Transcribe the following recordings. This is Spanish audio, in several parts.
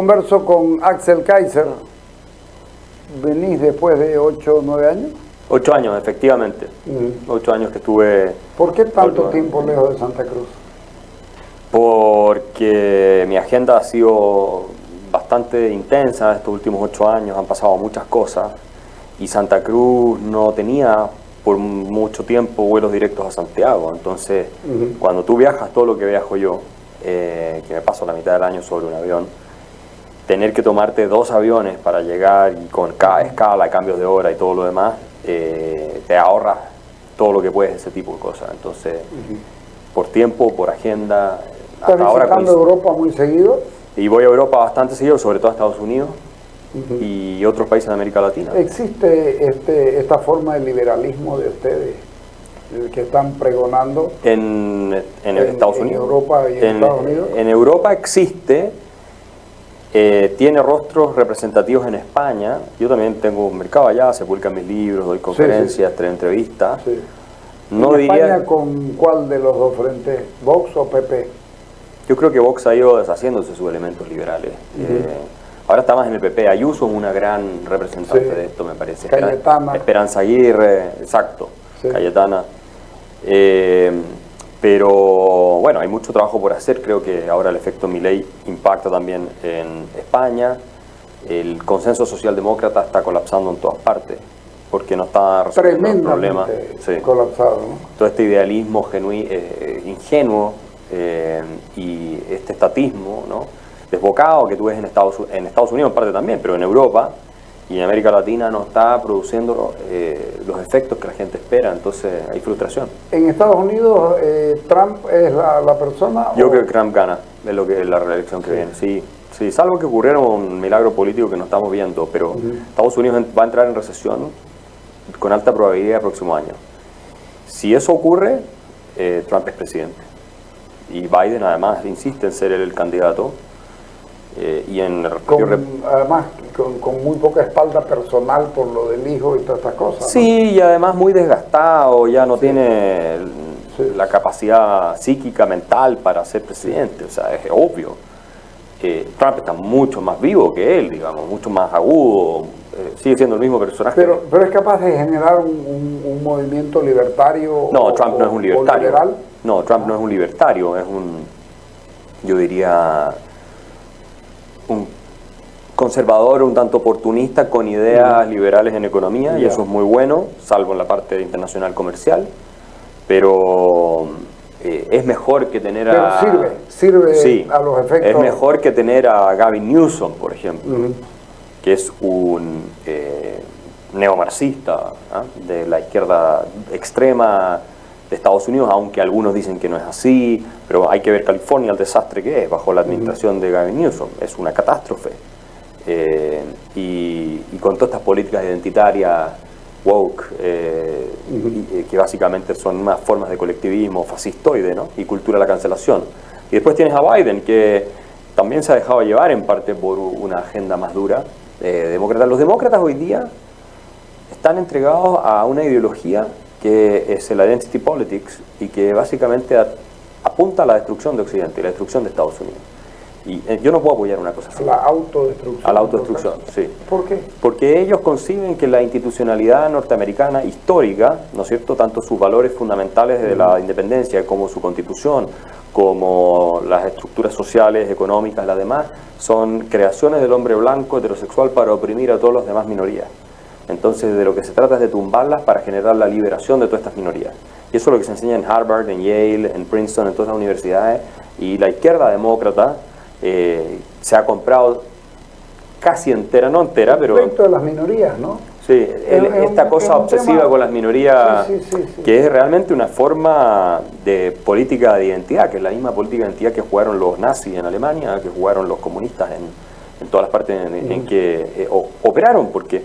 Converso con Axel Kaiser. ¿Venís después de 8 o 9 años? 8 años, efectivamente. 8 años que estuve... ¿Por qué tanto tiempo lejos de Santa Cruz? Porque mi agenda ha sido bastante intensa estos últimos 8 años, han pasado muchas cosas y Santa Cruz no tenía por mucho tiempo vuelos directos a Santiago. Entonces, cuando tú viajas todo lo que viajo yo, que me paso la mitad del año sobre un avión, tener que tomarte 2 aviones para llegar y con cada escala, cambios de hora y todo lo demás, te ahorras todo lo que puedes, ese tipo de cosas. Entonces, por tiempo, por agenda... ¿Estás visitando Europa muy seguido? Y voy a Europa bastante seguido, sobre todo a Estados Unidos y otros países de América Latina. ¿Existe esta forma de liberalismo de ustedes, el que están pregonando en Estados Unidos? En Europa y en Estados Unidos. En Europa existe, tiene rostros representativos en España. Yo también tengo un mercado allá, se publican mis libros, doy conferencias, entrevistas. Sí. No ¿En diría... España con cuál de los dos frentes, Vox o PP? Yo creo que Vox ha ido deshaciéndose sus elementos liberales. Ahora está más en el PP. Ayuso es una gran representante de esto, me parece. Cayetana. Esperanza Aguirre, exacto. Cayetana. Pero bueno, hay mucho trabajo por hacer. Creo que ahora el efecto Milei impacta también en España. El consenso socialdemócrata está colapsando en todas partes, porque no está resolviendo el problema. Colapsado, ¿no? Todo este idealismo ingenuo y este estatismo, ¿no?, desbocado que tú ves en Estados Unidos en parte también, pero en Europa y en América Latina no está produciendo los efectos que la gente espera. Entonces hay frustración. ¿En Estados Unidos Trump es la persona? Yo creo que Trump gana, es lo que es la reelección que viene. Sí, salvo que ocurriera un milagro político que no estamos viendo, pero Estados Unidos va a entrar en recesión con alta probabilidad el próximo año. Si eso ocurre, Trump es presidente. Y Biden además insiste en ser el candidato. Además con muy poca espalda personal por lo del hijo y todas estas cosas. Sí, ¿no? Y además muy desgastado, ya no tiene la capacidad psíquica, mental para ser presidente. O sea, es obvio. Trump está mucho más vivo que él, digamos, mucho más agudo. Sigue siendo el mismo personaje. Pero es capaz de generar un movimiento libertario. No, Trump no es un libertario. Liberal. No, Trump no es un libertario, es yo diría, un conservador, un tanto oportunista con ideas liberales en economía, y eso es muy bueno, salvo en la parte internacional comercial, pero es mejor que tener sirve a los efectos. Es mejor que tener a Gavin Newsom, por ejemplo, que es un neomarxista, de la izquierda extrema de Estados Unidos, aunque algunos dicen que no es así, pero hay que ver California, el desastre que es bajo la administración de Gavin Newsom. Es una catástrofe. Y con todas estas políticas identitarias, woke, que básicamente son más formas de colectivismo fascistoide, ¿no?, y cultura de la cancelación. Y después tienes a Biden, que también se ha dejado llevar en parte por una agenda más dura demócrata. Los demócratas hoy día están entregados a una ideología que es el identity politics y que básicamente apunta a la destrucción de Occidente y la destrucción de Estados Unidos. Y yo no puedo apoyar una cosa así. La autodestrucción. A la autodestrucción, sí. ¿Por qué? Porque ellos conciben que la institucionalidad norteamericana histórica, ¿no es cierto?, tanto sus valores fundamentales de la independencia como su constitución, como las estructuras sociales, económicas, las demás, son creaciones del hombre blanco heterosexual para oprimir a todas las demás minorías. Entonces, de lo que se trata es de tumbarlas para generar la liberación de todas estas minorías. Y eso es lo que se enseña en Harvard, en Yale, en Princeton, en todas las universidades. Y la izquierda demócrata se ha comprado casi entera, no entera, pero... Respecto de las minorías, ¿no? Sí, esta cosa obsesiva con las minorías, que es realmente una forma de política de identidad, que es la misma política de identidad que jugaron los nazis en Alemania, que jugaron los comunistas en todas las partes en que operaron, porque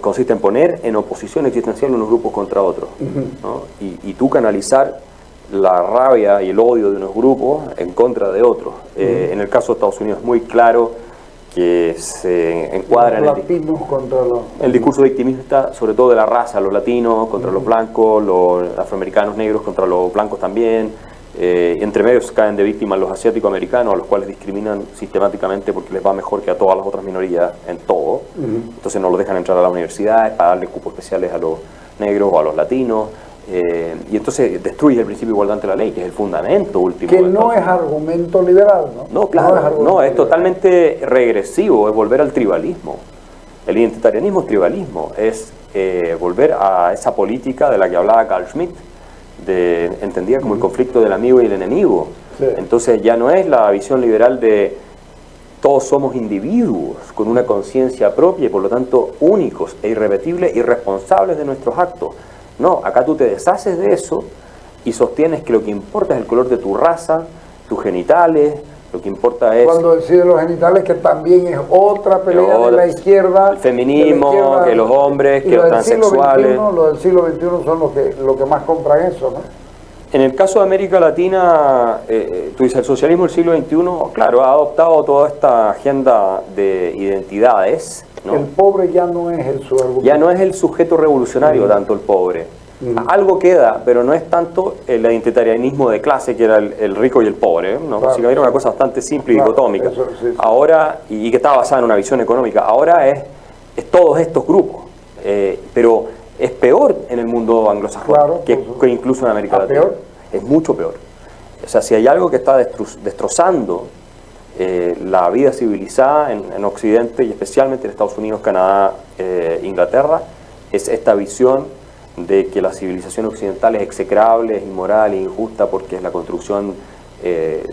consiste en poner en oposición existencial unos grupos contra otros, ¿no? Y tú canalizar la rabia y el odio de unos grupos en contra de otros. En el caso de Estados Unidos es muy claro que se encuadra el discurso victimista, sobre todo de la raza, los latinos contra los blancos, los afroamericanos negros contra los blancos también, Entre medios caen de víctimas los asiático-americanos, a los cuales discriminan sistemáticamente porque les va mejor que a todas las otras minorías en todo. Entonces no los dejan entrar a las universidades para darle cupos especiales a los negros o a los latinos. Y entonces destruye el principio de igualdad ante la ley, que es el fundamento último. Que no es argumento liberal, ¿no? No, claro, no, es totalmente regresivo, es volver al tribalismo. El identitarianismo es tribalismo, es volver a esa política de la que hablaba Carl Schmitt, entendida como el conflicto del amigo y el enemigo. Sí. Entonces ya no es la visión liberal de todos somos individuos con una conciencia propia y por lo tanto únicos e irrepetibles y responsables de nuestros actos. No, acá tú te deshaces de eso y sostienes que lo que importa es el color de tu raza, tus genitales, lo que importa es... Cuando decide los genitales, que también es otra pelea de la izquierda. El feminismo, que los hombres, que los transexuales... Los del siglo XXI son los que más compran eso, ¿no? En el caso de América Latina, tú dices, el socialismo del siglo XXI, claro, ha adoptado toda esta agenda de identidades, ¿no? El pobre ya no es el sujeto. Ya no es el sujeto revolucionario tanto el pobre. Algo queda, pero no es tanto el identitarianismo de clase, que era el rico y el pobre, ¿no? Claro, era una cosa bastante simple y dicotómica. Eso, sí. Ahora, y que estaba basada en una visión económica, ahora es todos estos grupos. Pero es peor en el mundo anglosajón, claro, que incluso en América Latina. ¿Peor? Es mucho peor. O sea, si hay algo que está destrozando la vida civilizada en Occidente y especialmente en Estados Unidos, Canadá, Inglaterra, es esta visión de que la civilización occidental es execrable, es inmoral e injusta porque es la construcción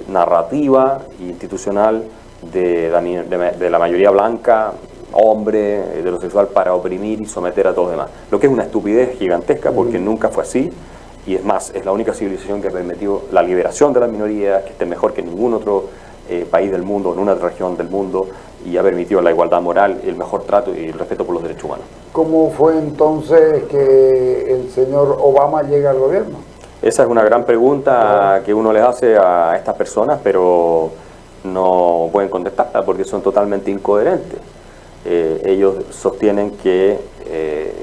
narrativa e institucional de la mayoría blanca, hombre, heterosexual, para oprimir y someter a todos los demás. Lo que es una estupidez gigantesca porque nunca fue así, y es más, es la única civilización que permitió la liberación de las minorías, que esté mejor que ningún otro país del mundo, en una región del mundo, y ha permitido la igualdad moral, el mejor trato y el respeto por los derechos humanos. ¿Cómo fue entonces que el señor Obama llega al gobierno? Esa es una gran pregunta que uno les hace a estas personas, pero no pueden contestarla porque son totalmente incoherentes. Ellos sostienen que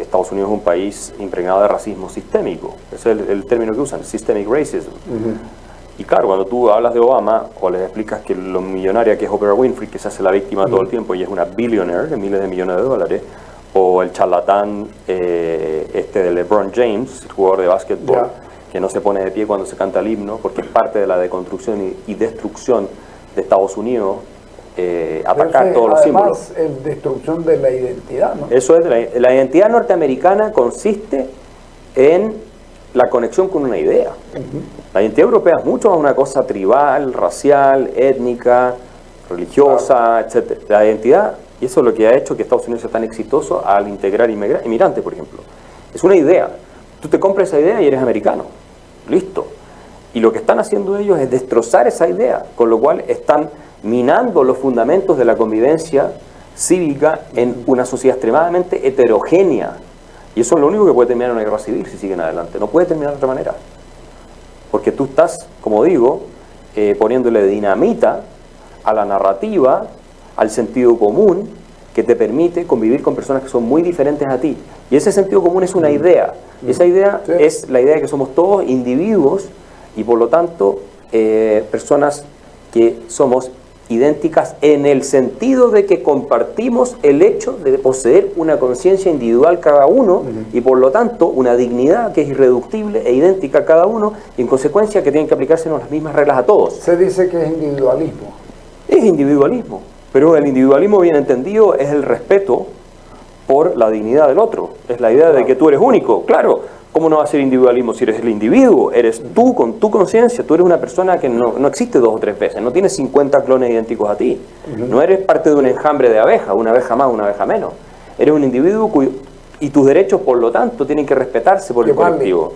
Estados Unidos es un país impregnado de racismo sistémico. Ese es el término que usan, systemic racism. Y claro, cuando tú hablas de Obama o les explicas que lo millonaria que es Oprah Winfrey, que se hace la víctima todo el tiempo y es una billionaire de miles de millones de dólares, o el charlatán de LeBron James, el jugador de básquetbol, que no se pone de pie cuando se canta el himno, porque es parte de la deconstrucción y destrucción de Estados Unidos, atacar todos los símbolos. Además, destrucción de la identidad, ¿no? Eso es, la identidad norteamericana consiste en la conexión con una idea. La identidad europea es mucho más una cosa tribal, racial, étnica, religiosa, etc. La identidad, y eso es lo que ha hecho que Estados Unidos sea tan exitoso al integrar inmigrantes, por ejemplo. Es una idea. Tú te compras esa idea y eres americano. Listo. Y lo que están haciendo ellos es destrozar esa idea, con lo cual están minando los fundamentos de la convivencia cívica en una sociedad extremadamente heterogénea. Y eso es lo único que puede terminar en una guerra civil si siguen adelante. No puede terminar de otra manera. Porque tú estás, como digo, poniéndole dinamita a la narrativa, al sentido común, que te permite convivir con personas que son muy diferentes a ti. Y ese sentido común es una idea. Y esa idea es la idea de que somos todos individuos y por lo tanto personas que somos idénticas en el sentido de que compartimos el hecho de poseer una conciencia individual cada uno y por lo tanto una dignidad que es irreductible e idéntica a cada uno y en consecuencia que tienen que aplicársenos las mismas reglas a todos. Se dice que es individualismo. Es individualismo, pero el individualismo bien entendido es el respeto por la dignidad del otro. Es la idea de que tú eres único. Claro, ¿cómo no va a ser individualismo si eres el individuo? Eres tú con tu conciencia, tú eres una persona que no existe 2 o 3 veces, no tienes 50 clones idénticos a ti. No eres parte de un enjambre de abejas, una abeja más, una abeja menos. Eres un individuo y tus derechos, por lo tanto, tienen que respetarse por el colectivo.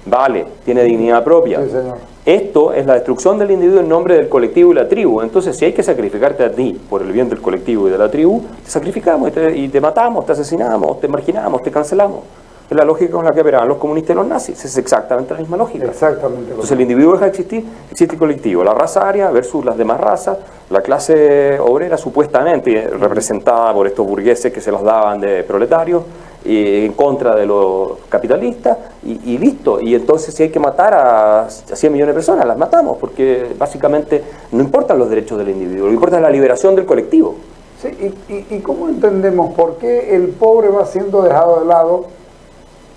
Vale, tiene dignidad propia. Sí, señor. Esto es la destrucción del individuo en nombre del colectivo y la tribu. Entonces, si hay que sacrificarte a ti por el bien del colectivo y de la tribu, te sacrificamos y te matamos, te asesinamos, te marginamos, te cancelamos. Es la lógica con la que operaban los comunistas y los nazis. Es exactamente la misma lógica. Exactamente. Entonces el individuo deja de existir, existe el colectivo. La raza aria versus las demás razas, la clase obrera supuestamente representada por estos burgueses que se los daban de proletarios, en contra de los capitalistas y listo. Y entonces si hay que matar a 100 millones de personas, las matamos, porque básicamente no importan los derechos del individuo, lo que importa es la liberación del colectivo. Sí, ¿y cómo entendemos por qué el pobre va siendo dejado de lado?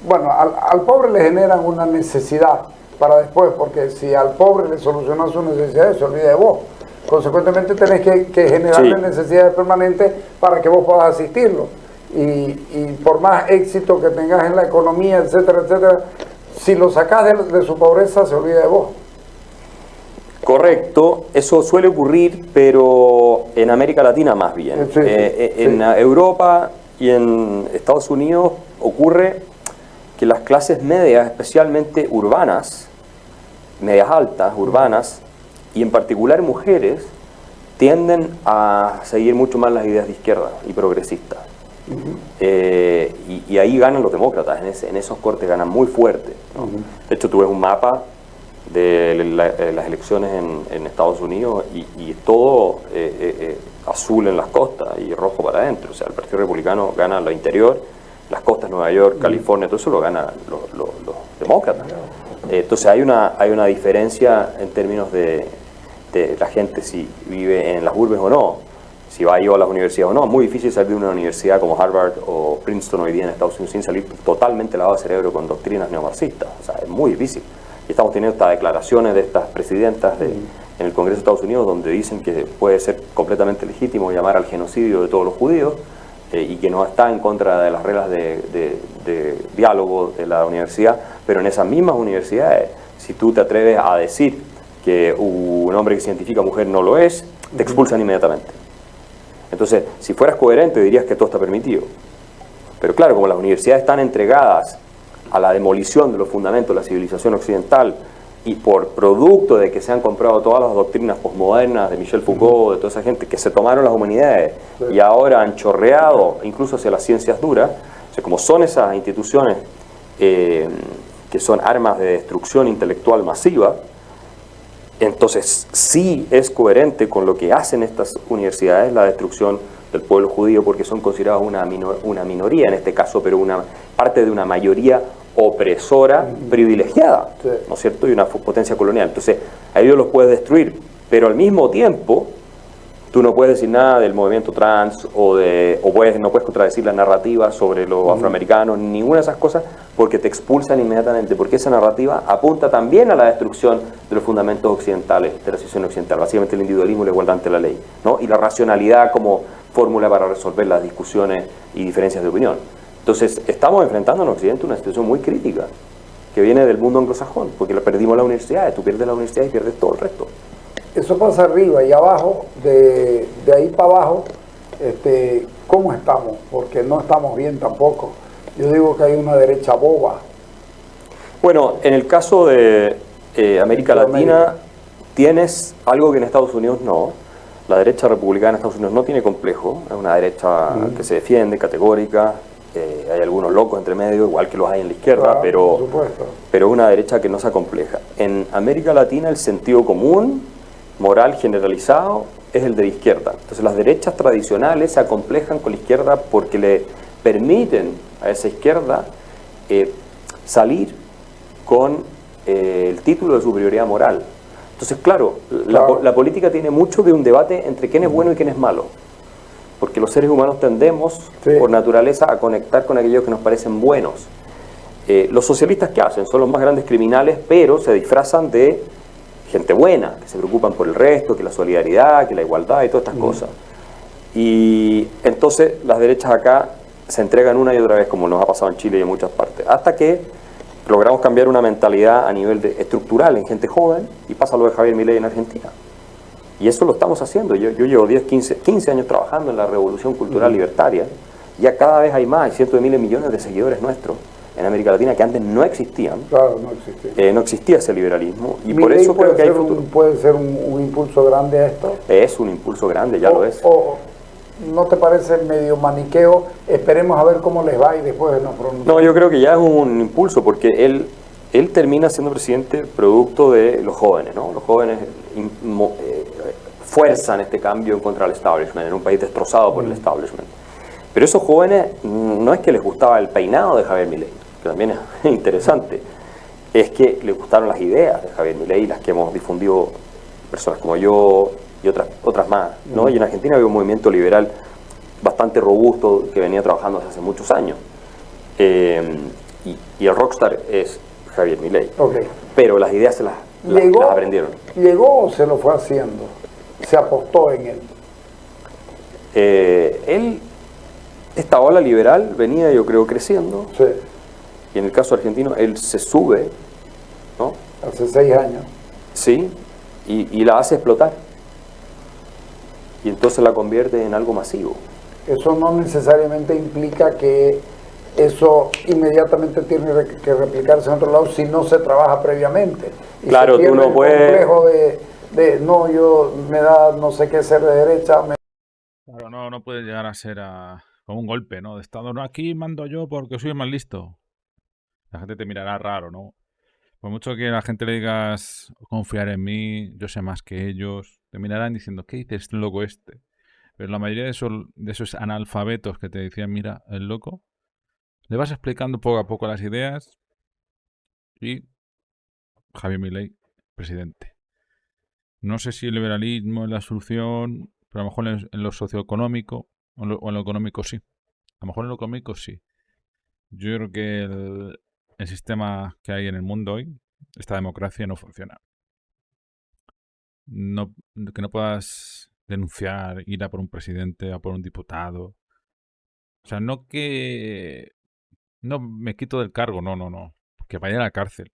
Bueno, al pobre le generan una necesidad para después, porque si al pobre le solucionan sus necesidades, se olvida de vos. Consecuentemente tenés que generarle necesidades permanentes para que vos puedas asistirlo. Y por más éxito que tengas en la economía, etcétera, etcétera, si lo sacás de su pobreza, se olvida de vos. Correcto, eso suele ocurrir, pero en América Latina más bien. En Europa y en Estados Unidos ocurre que las clases medias, especialmente urbanas, medias altas, urbanas, y en particular mujeres, tienden a seguir mucho más las ideas de izquierda y progresistas. Y ahí ganan los demócratas, en esos cortes ganan muy fuerte, ¿no? De hecho, tú ves un mapa de las elecciones en Estados Unidos y todo azul en las costas y rojo para adentro. O sea, el Partido Republicano gana lo interior, las costas, Nueva York, California, todo eso lo ganan los demócratas. Entonces hay una diferencia en términos de la gente si vive en las urbes o no, si va a ir a las universidades o no. Es muy difícil salir de una universidad como Harvard o Princeton hoy día en Estados Unidos sin salir totalmente lavado de cerebro con doctrinas neomarxistas. O sea, es muy difícil. Y estamos teniendo estas declaraciones de estas presidentas en el Congreso de Estados Unidos donde dicen que puede ser completamente legítimo llamar al genocidio de todos los judíos y que no está en contra de las reglas de diálogo de la universidad, pero en esas mismas universidades, si tú te atreves a decir que un hombre que se identifica mujer no lo es, te expulsan inmediatamente. Entonces, si fueras coherente dirías que todo está permitido. Pero claro, como las universidades están entregadas a la demolición de los fundamentos de la civilización occidental y por producto de que se han comprado todas las doctrinas posmodernas de Michel Foucault, de toda esa gente que se tomaron las humanidades y ahora han chorreado incluso hacia las ciencias duras, o sea, como son esas instituciones que son armas de destrucción intelectual masiva, entonces sí es coherente con lo que hacen estas universidades la destrucción del pueblo judío, porque son considerados una minoría en este caso, pero una parte de una mayoría opresora privilegiada, ¿no es cierto? Y una potencia colonial. Entonces a ellos los puedes destruir, pero al mismo tiempo tú no puedes decir nada del movimiento trans no puedes contradecir la narrativa sobre los afroamericanos, ninguna de esas cosas, porque te expulsan inmediatamente, porque esa narrativa apunta también a la destrucción de los fundamentos occidentales, de la civilización occidental, básicamente el individualismo y la igualdad ante la ley, ¿no? Y la racionalidad como fórmula para resolver las discusiones y diferencias de opinión. Entonces, estamos enfrentando en Occidente una situación muy crítica, que viene del mundo anglosajón, porque perdimos la universidad, tú pierdes la universidad y pierdes todo el resto. Eso pasa arriba y abajo, de ahí para abajo, ¿cómo estamos? Porque no estamos bien tampoco. Yo digo que hay una derecha boba. Bueno, en el caso de América Latina, tienes algo que en Estados Unidos no. La derecha republicana en Estados Unidos no tiene complejo, es una derecha que se defiende, categórica. Hay algunos locos entre medio, igual que los hay en la izquierda, pero es una derecha que no se acompleja. En América Latina el sentido común, moral generalizado, es el de la izquierda. Entonces las derechas tradicionales se acomplejan con la izquierda porque le permiten a esa izquierda salir con el título de superioridad moral. Entonces, claro, la política tiene mucho de un debate entre quién es bueno y quién es malo. Porque los seres humanos tendemos, por naturaleza, a conectar con aquellos que nos parecen buenos. Los socialistas, ¿qué hacen? Son los más grandes criminales, pero se disfrazan de gente buena, que se preocupan por el resto, que la solidaridad, que la igualdad y todas estas cosas. Y entonces las derechas acá se entregan una y otra vez, como nos ha pasado en Chile y en muchas partes, hasta que logramos cambiar una mentalidad a nivel estructural en gente joven, y pasa lo de Javier Milei en Argentina. Y eso lo estamos haciendo. Yo llevo 15 años trabajando en la revolución cultural libertaria. Ya cada vez hay más, hay cientos de miles de millones de seguidores nuestros en América Latina que antes no existían. Claro, no existía. No existía ese liberalismo. Y por eso creo que hay futuro. ¿Puede ser un impulso grande a esto? Es un impulso grande, ya lo es. ¿No te parece medio maniqueo? Esperemos a ver cómo les va y después nos pronunciamos. No, yo creo que ya es un impulso, porque él termina siendo presidente producto de los jóvenes, ¿no? Los jóvenes fuerzan este cambio en contra del establishment, en un país destrozado por el establishment. Pero esos jóvenes no es que les gustaba el peinado de Javier Milei, que también es interesante, es que les gustaron las ideas de Javier Milei, las que hemos difundido personas como yo y otras más, ¿no? Y en Argentina había un movimiento liberal bastante robusto que venía trabajando desde hace muchos años. Y el rockstar es Javier Milei. Okay. Pero las ideas las aprendieron. ¿Llegó o se lo fue haciendo? ¿Se apostó en él? Esta ola liberal venía, yo creo, creciendo. Sí. Y en el caso argentino, él se sube, ¿no? Hace 6 años. Sí, y la hace explotar. Y entonces la convierte en algo masivo. Eso no necesariamente implica que eso inmediatamente tiene que replicarse en otro lado si no se trabaja previamente. Y claro, tú no puedes... complejo no, yo me da no sé qué ser de derecha. Claro, no puede llegar a ser como un golpe, ¿no? De Estado, no, aquí mando yo porque soy el más listo. La gente te mirará raro, ¿no? Por mucho que a la gente le digas, confiar en mí, yo sé más que ellos, te mirarán diciendo, ¿qué dices, loco este? Pero la mayoría de esos analfabetos que te decían, mira, el loco, le vas explicando poco a poco las ideas y Javier Milei, presidente. No sé si el liberalismo es la solución, pero a lo mejor en lo socioeconómico o en lo económico sí. A lo mejor en lo económico sí. Yo creo que el sistema que hay en el mundo hoy, esta democracia, no funciona. Que no puedas denunciar, ir a por un presidente, a por un diputado. O sea, no me quito del cargo, no. Que vaya a la cárcel.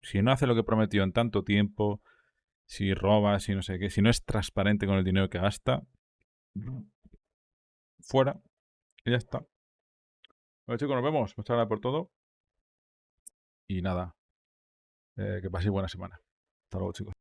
Si no hace lo que prometió en tanto tiempo, si roba, si no sé qué, si no es transparente con el dinero que gasta, fuera y ya está. Bueno, chicos, nos vemos. Muchas gracias por todo. Y nada, que paséis buena semana. Hasta luego, chicos.